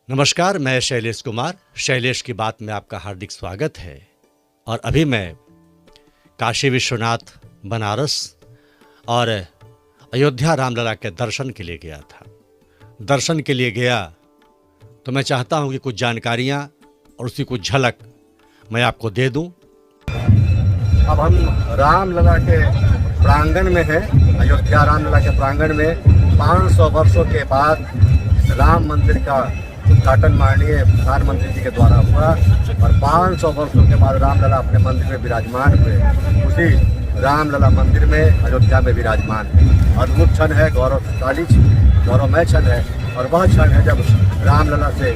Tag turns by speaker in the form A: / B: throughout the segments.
A: नमस्कार, मैं शैलेश कुमार। शैलेश की बात में आपका हार्दिक स्वागत है। और अभी मैं काशी विश्वनाथ, बनारस और अयोध्या रामलला के दर्शन के लिए गया था। दर्शन के लिए गया तो मैं चाहता हूं कि कुछ जानकारियां और उसकी कुछ झलक मैं आपको दे दूं।
B: अब हम रामलला के प्रांगण में हैं। अयोध्या रामलला के प्रांगण में 500 वर्षों के बाद राम मंदिर का उद्घाटन माननीय प्रधानमंत्री जी के द्वारा हुआ और 500 वर्षों के बाद रामलला अपने मंदिर में विराजमान हुए। उसी रामलला मंदिर में अयोध्या में विराजमान है। अद्भुत क्षण है, गौरवशाली गौरवमय क्षण है और वह क्षण है जब रामलला से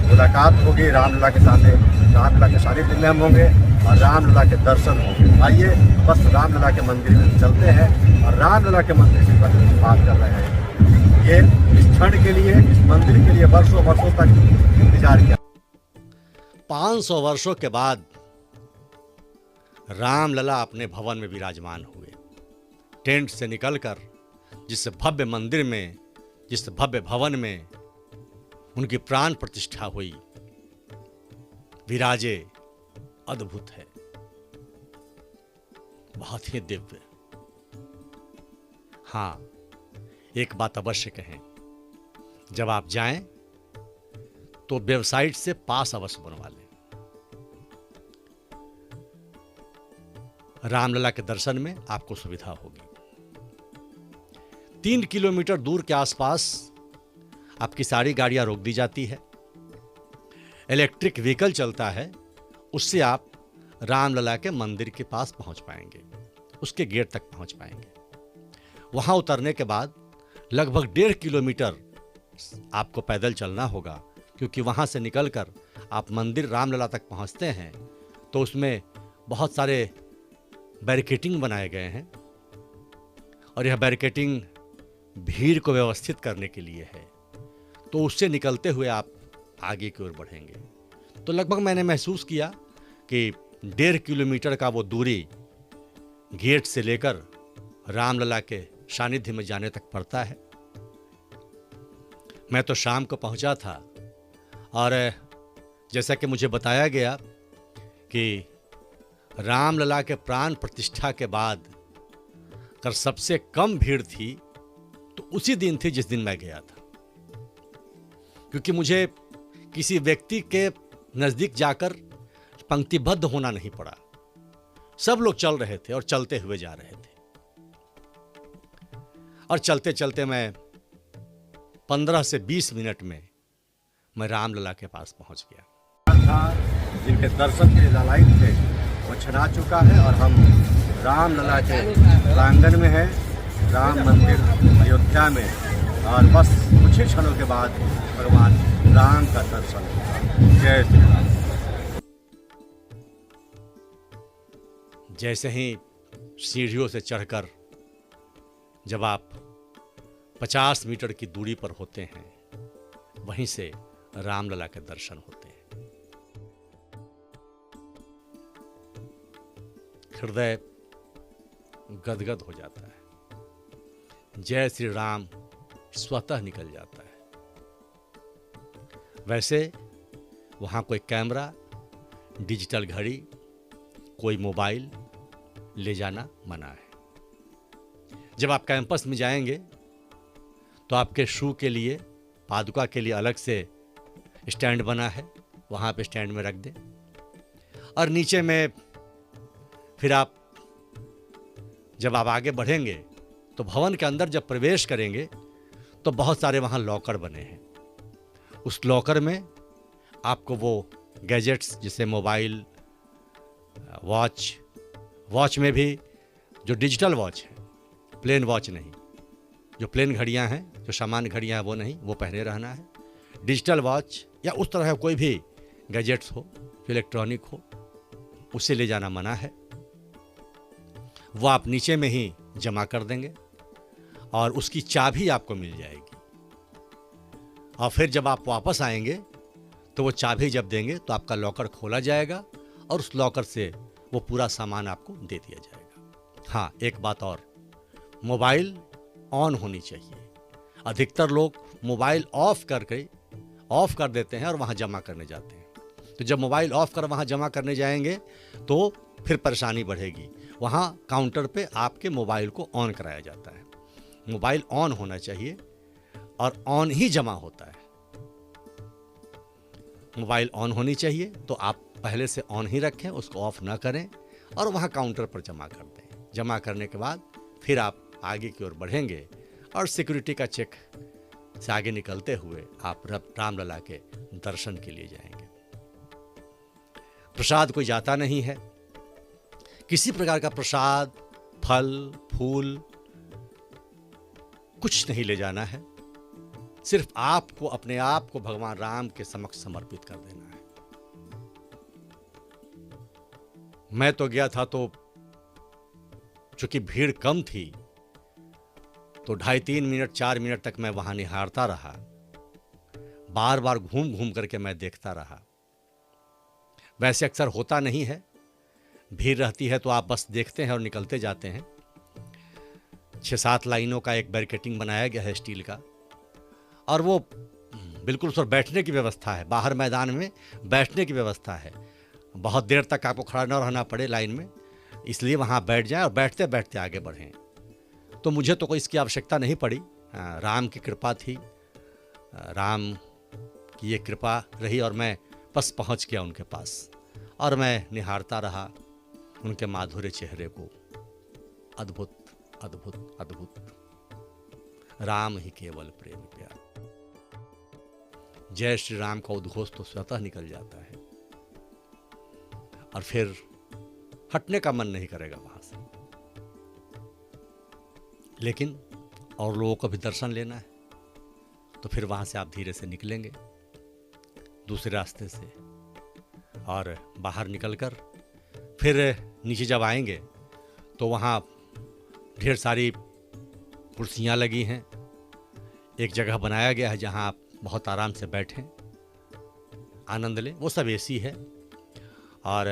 B: मुलाकात होगी, रामलला के सामने, रामलला के सानिध्य में हम होंगे और रामलला के दर्शन होंगे। आइए बस रामलला के मंदिर में चलते हैं और रामलला के मंदिर से बात कर रहे हैं। ये इस क्षण के लिए, इस मंदिर के लिए वर्षों तक इंतजार किया।
A: 500 वर्षों के बाद रामलला अपने भवन में विराजमान हुए। टेंट से निकलकर जिस भव्य मंदिर में, जिस भव्य भवन में उनकी प्राण प्रतिष्ठा हुई, विराजे, अद्भुत है, बहुत ही दिव्य। हाँ, एक बात अवश्य कहें, जब आप जाएं तो वेबसाइट से पास अवश्य बनवा लें। रामलला के दर्शन में आपको सुविधा होगी। 3 किलोमीटर दूर के आसपास आपकी सारी गाड़ियां रोक दी जाती है। इलेक्ट्रिक व्हीकल चलता है, उससे आप रामलला के मंदिर के पास पहुंच पाएंगे, उसके गेट तक पहुंच पाएंगे। वहां उतरने के बाद लगभग 1.5 किलोमीटर आपको पैदल चलना होगा, क्योंकि वहां से निकलकर आप मंदिर रामलला तक पहुंचते हैं तो उसमें बहुत सारे बैरिकेडिंग बनाए गए हैं और यह बैरिकेडिंग भीड़ को व्यवस्थित करने के लिए है। तो उससे निकलते हुए आप आगे की ओर बढ़ेंगे तो लगभग मैंने महसूस किया कि 1.5 किलोमीटर का वो दूरी गेट से लेकर रामलला के सानिध्य में जाने तक पड़ता है। मैं तो शाम को पहुंचा था और जैसा कि मुझे बताया गया कि रामलला के प्राण प्रतिष्ठा के बाद अगर सबसे कम भीड़ थी तो उसी दिन थी जिस दिन मैं गया था, क्योंकि मुझे किसी व्यक्ति के नज़दीक जाकर पंक्तिबद्ध होना नहीं पड़ा। सब लोग चल रहे थे और चलते हुए जा रहे थे और चलते चलते मैं 15 से 20 मिनट में मैं रामलला के पास पहुंच गया।
B: जिनके दर्शन के लिए लालायित थे वो छना चुका है और हम रामलला के प्रांगण में हैं, राम मंदिर अयोध्या में, और बस कुछ ही क्षणों के बाद भगवान राम का दर्शन होगा। जय श्री राम।
A: जैसे ही सीढ़ियों से चढ़कर जब आप 50 मीटर की दूरी पर होते हैं, वहीं से रामलला के दर्शन होते हैं। हृदय गदगद हो जाता है, जय श्री राम स्वतः निकल जाता है। वैसे वहाँ कोई कैमरा, डिजिटल घड़ी, कोई मोबाइल ले जाना मना है। जब आप कैंपस में जाएंगे तो आपके शू के लिए, पादुका के लिए अलग से स्टैंड बना है, वहाँ पे स्टैंड में रख दें। और नीचे में फिर आप जब आप आगे बढ़ेंगे तो भवन के अंदर जब प्रवेश करेंगे तो बहुत सारे वहाँ लॉकर बने हैं। उस लॉकर में आपको वो गैजेट्स, जैसे मोबाइल, वॉच में भी जो डिजिटल वॉच है, प्लेन वॉच नहीं, जो प्लेन घड़ियां हैं, जो सामान्य घड़ियां हैं वो नहीं, वो पहने रहना है। डिजिटल वॉच या उस तरह कोई भी गैजेट्स हो, जो इलेक्ट्रॉनिक हो, उसे ले जाना मना है। वो आप नीचे में ही जमा कर देंगे और उसकी चाबी आपको मिल जाएगी। और फिर जब आप वापस आएंगे तो वो चाबी जब देंगे तो आपका लॉकर खोला जाएगा और उस लॉकर से वो पूरा सामान आपको दे दिया जाएगा। हाँ, एक बात और, मोबाइल ऑन होनी चाहिए। अधिकतर लोग मोबाइल ऑफ करके ऑफ कर देते हैं और वहाँ जमा करने जाते हैं। तो जब मोबाइल ऑफ कर वहाँ जमा करने जाएंगे तो फिर परेशानी बढ़ेगी। वहाँ काउंटर पे आपके मोबाइल को ऑन कराया जाता है। मोबाइल ऑन होना चाहिए और ऑन ही जमा होता है। मोबाइल ऑन होनी चाहिए तो आप पहले से ऑन ही रखें, उसको ऑफ ना करें और वहाँ काउंटर पर जमा कर दें। जमा करने के बाद फिर आप आगे की ओर बढ़ेंगे और सिक्योरिटी का चेक से आगे निकलते हुए आप रामलला के दर्शन के लिए जाएंगे। प्रसाद कोई जाता नहीं है, किसी प्रकार का प्रसाद, फल, फूल कुछ नहीं ले जाना है। सिर्फ आपको अपने आप को भगवान राम के समक्ष समर्पित कर देना है। मैं तो गया था तो चूंकि भीड़ कम थी तो 2.5-3 मिनट 4 मिनट तक मैं वहां निहारता रहा। बार बार घूम घूम करके मैं देखता रहा। वैसे अक्सर होता नहीं है, भीड़ रहती है तो आप बस देखते हैं और निकलते जाते हैं। 6-7 लाइनों का एक बैरिकेडिंग बनाया गया है स्टील का और वो बिल्कुल उस पर बैठने की व्यवस्था है। बाहर मैदान में बैठने की व्यवस्था है। बहुत देर तक आपको खड़ा न रहना पड़े लाइन में, इसलिए वहाँ बैठ जाएं और बैठते बैठते आगे बढ़ें। तो मुझे तो कोई इसकी आवश्यकता नहीं पड़ी। राम की कृपा थी, राम की ये कृपा रही और मैं बस पहुँच गया उनके पास और मैं निहारता रहा उनके माधुर्य चेहरे को। अद्भुत अद्भुत अद्भुत। राम ही केवल प्रेम प्यार। जय श्री राम का उद्घोष तो स्वतः निकल जाता है और फिर हटने का मन नहीं करेगा वहां से। लेकिन और लोगों को भी दर्शन लेना है तो फिर वहां से आप धीरे से निकलेंगे दूसरे रास्ते से और बाहर निकलकर फिर नीचे जब आएंगे तो वहाँ ढेर सारी कुर्सियाँ लगी हैं। एक जगह बनाया गया है जहाँ आप बहुत आराम से बैठें, आनंद लें। वो सब एसी है और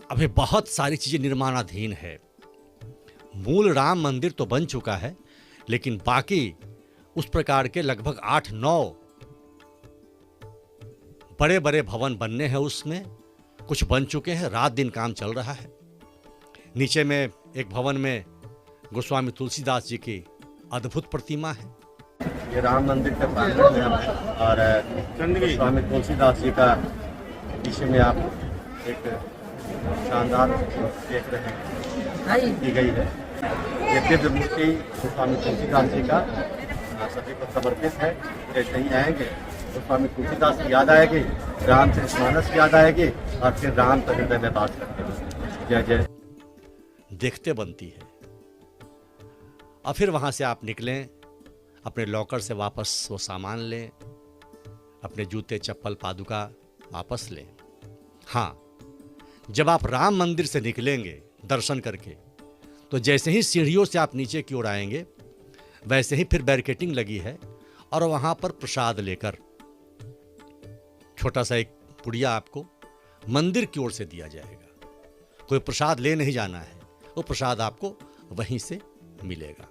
A: अभी बहुत सारी चीज़ें निर्माणाधीन है। मूल राम मंदिर तो बन चुका है लेकिन बाकी उस प्रकार के लगभग 8-9 बड़े बड़े भवन बनने हैं। उसमें कुछ बन चुके हैं, रात दिन काम चल रहा है। नीचे में एक भवन में गोस्वामी तुलसीदास जी की अद्भुत प्रतिमा है।
B: ये राम मंदिर के प्रांगण में और गोस्वामी तुलसीदास जी का पीछे में आप एक शानदार देख रहे हैं की गई है। ये दिव्य मूर्ति गोस्वामी तुलसीदास जी का सभी को समर्पित है। जैसे ही आएंगे तो स्वामी तुलसीदास की याद आएगी, रामचरितमानस की याद आएगी और फिर राम का हृदय में बात करते हैं। जय जय।
A: देखते बनती है। और फिर वहां से आप निकलें, अपने लॉकर से वापस वो सामान लें, अपने जूते चप्पल पादुका वापस लें। हाँ, जब आप राम मंदिर से निकलेंगे दर्शन करके तो जैसे ही सीढ़ियों से आप नीचे की ओर आएंगे वैसे ही फिर बैरिकेडिंग लगी है और वहां पर प्रसाद लेकर छोटा सा एक पुड़िया आपको मंदिर की ओर से दिया जाएगा। कोई प्रसाद ले नहीं जाना है, वो प्रसाद आपको वहीं से मिलेगा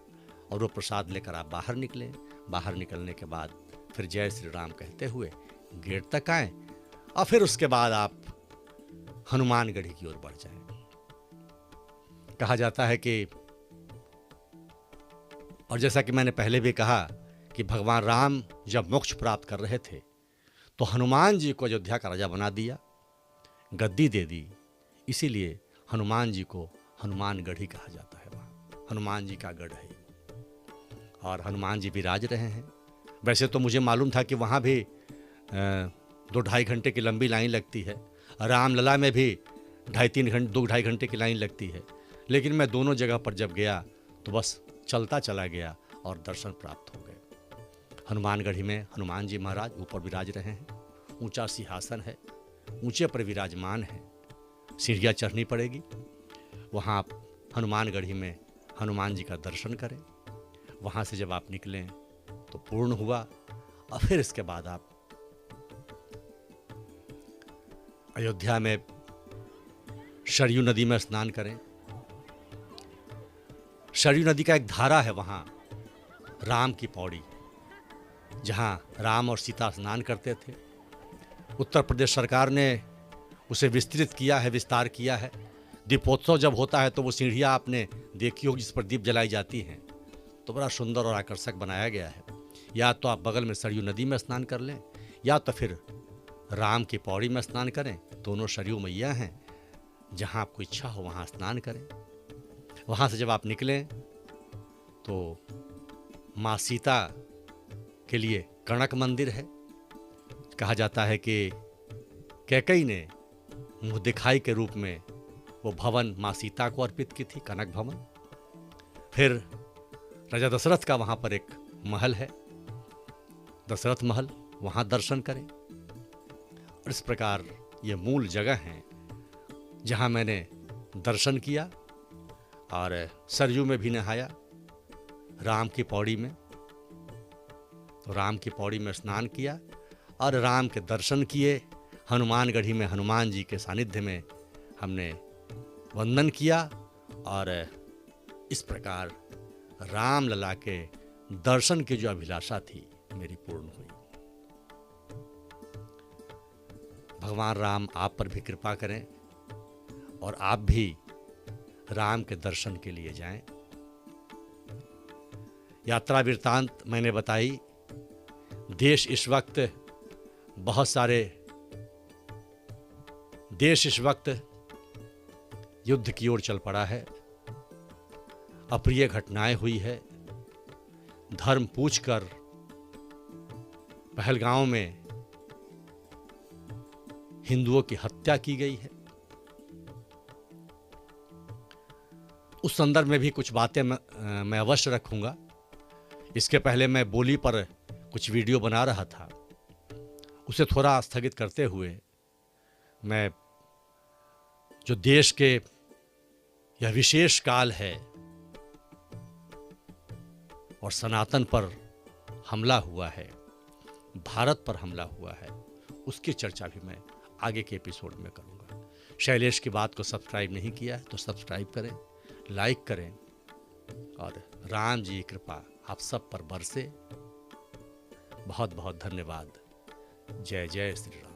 A: और वो प्रसाद लेकर आप बाहर निकलें। बाहर निकलने के बाद फिर जय श्री राम कहते हुए गेट तक आएं और फिर उसके बाद आप हनुमानगढ़ी की ओर बढ़ जाएं। कहा जाता है कि, और जैसा कि मैंने पहले भी कहा कि भगवान राम जब मोक्ष प्राप्त कर रहे थे तो हनुमान जी को अयोध्या का राजा बना दिया, गद्दी दे दी। इसीलिए हनुमान जी को हनुमानगढ़ी कहा जाता है। वहाँ हनुमान जी का गढ़ है और हनुमान जी विराज रहे हैं। वैसे तो मुझे मालूम था कि वहाँ भी 2-2.5 घंटे की लंबी लाइन लगती है, रामलला में भी 2-2.5 घंटे की लाइन लगती है, लेकिन मैं दोनों जगह पर जब गया तो बस चलता चला गया और दर्शन प्राप्त हो गए। हनुमानगढ़ी में हनुमान जी महाराज ऊपर विराज रहे हैं। ऊंचा सिंहासन है, ऊंचे पर विराजमान है, सीढ़ियाँ चढ़नी पड़ेगी। वहाँ आप हनुमानगढ़ी में हनुमान जी का दर्शन करें। वहाँ से जब आप निकलें तो पूर्ण हुआ और फिर इसके बाद आप अयोध्या में सरयू नदी में स्नान करें। सरयू नदी का एक धारा है वहाँ, राम की पौड़ी। जहां राम और सीता स्नान करते थे। उत्तर प्रदेश सरकार ने उसे विस्तृत किया है, विस्तार किया है। दीपोत्सव जब होता है तो वो सीढ़ियाँ आपने देखी होगी जिस पर दीप जलाई जाती हैं, तो बड़ा सुंदर और आकर्षक बनाया गया है। या तो आप बगल में सरयू नदी में स्नान कर लें, या तो फिर राम की पौड़ी में स्नान करें। दोनों सरयू मैया हैं, जहाँ आपको इच्छा हो वहाँ स्नान करें। वहाँ से जब आप निकलें तो माँ सीता के लिए कनक मंदिर है। कहा जाता है कि कैकई ने मुँह दिखाई के रूप में वो भवन माँ सीता को अर्पित की थी, कनक भवन। फिर राजा दशरथ का वहाँ पर एक महल है, दशरथ महल, वहाँ दर्शन करें। और इस प्रकार ये मूल जगह हैं जहाँ मैंने दर्शन किया और सरयू में भी नहाया, राम की पौड़ी में। तो राम की पौड़ी में स्नान किया और राम के दर्शन किए। हनुमानगढ़ी में हनुमान जी के सानिध्य में हमने वंदन किया और इस प्रकार रामलला के दर्शन की जो अभिलाषा थी मेरी पूर्ण हुई। भगवान राम आप पर भी कृपा करें और आप भी राम के दर्शन के लिए जाएं। यात्रा वृत्तांत मैंने बताई। देश इस वक्त युद्ध की ओर चल पड़ा है। अप्रिय घटनाएं हुई है। धर्म पूछकर पहलगांव में हिंदुओं की हत्या की गई है। उस संदर्भ में भी कुछ बातें मैं अवश्य रखूंगा। इसके पहले मैं बोली पर कुछ वीडियो बना रहा था, उसे थोड़ा स्थगित करते हुए मैं जो देश के यह विशेष काल है और सनातन पर हमला हुआ है, भारत पर हमला हुआ है, उसकी चर्चा भी मैं आगे के एपिसोड में करूंगा। शैलेश की बात को सब्सक्राइब नहीं किया है तो सब्सक्राइब करें, लाइक करें और राम जी की कृपा आप सब पर बरसे। बहुत बहुत धन्यवाद। जय जय श्री राम।